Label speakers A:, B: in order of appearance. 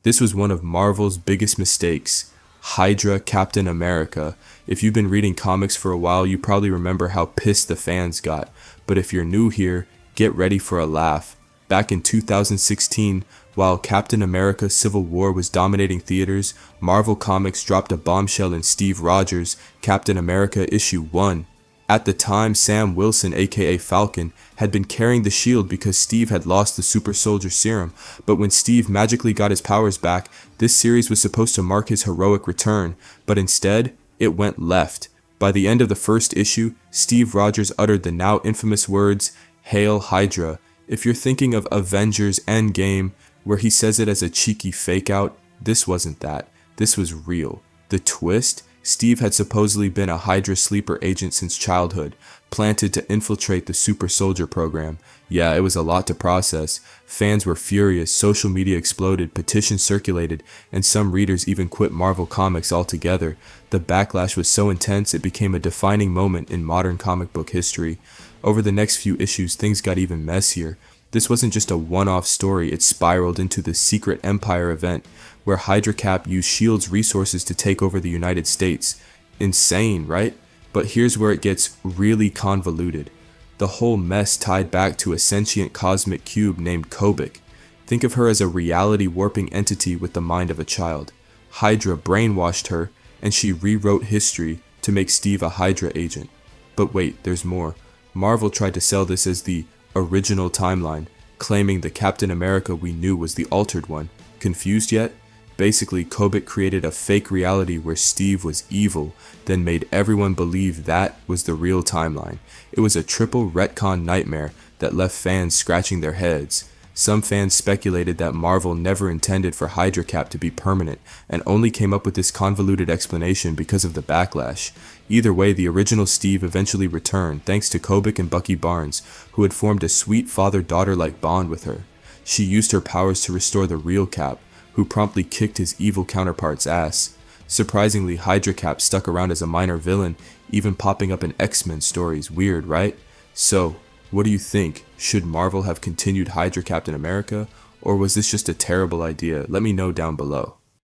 A: This was one of Marvel's biggest mistakes. Hydra Captain America. If you've been reading comics for a while, you probably remember how pissed the fans got. But if you're new here, get ready for a laugh. Back in 2016, while Captain America Civil War was dominating theaters, Marvel Comics dropped a bombshell in Steve Rogers' Captain America issue 1. At the time, Sam Wilson, aka Falcon, had been carrying the shield because Steve had lost the super soldier serum, but when Steve magically got his powers back, this series was supposed to mark his heroic return, but instead, it went left. By the end of the first issue, Steve Rogers uttered the now infamous words, "Hail Hydra." If you're thinking of Avengers Endgame, where he says it as a cheeky fake out, this wasn't that. This was real. The twist? Steve had supposedly been a Hydra sleeper agent since childhood, planted to infiltrate the super soldier program. Yeah, it was a lot to process. Fans were furious, social media exploded, petitions circulated, and some readers even quit Marvel Comics altogether. The backlash was so intense it became a defining moment in modern comic book history. Over the next few issues, things got even messier. This wasn't just a one-off story, it spiraled into the Secret Empire event, where Hydra Cap used S.H.I.E.L.D.'s resources to take over the United States. Insane, right? But here's where it gets really convoluted. The whole mess tied back to a sentient cosmic cube named Kobik. Think of her as a reality warping entity with the mind of a child. Hydra brainwashed her, and she rewrote history to make Steve a Hydra agent. But wait, there's more. Marvel tried to sell this as the original timeline, claiming the Captain America we knew was the altered one. Confused yet? Basically, Kobik created a fake reality where Steve was evil, then made everyone believe that was the real timeline. It was a triple retcon nightmare that left fans scratching their heads. Some fans speculated that Marvel never intended for Hydra Cap to be permanent, and only came up with this convoluted explanation because of the backlash. Either way, the original Steve eventually returned, thanks to Kobik and Bucky Barnes, who had formed a sweet father-daughter-like bond with her. She used her powers to restore the real Cap, who promptly kicked his evil counterpart's ass. Surprisingly, Hydra Cap stuck around as a minor villain, even popping up in X-Men stories. Weird, right? So, what do you think? Should Marvel have continued Hydra Captain America, or was this just a terrible idea? Let me know down below.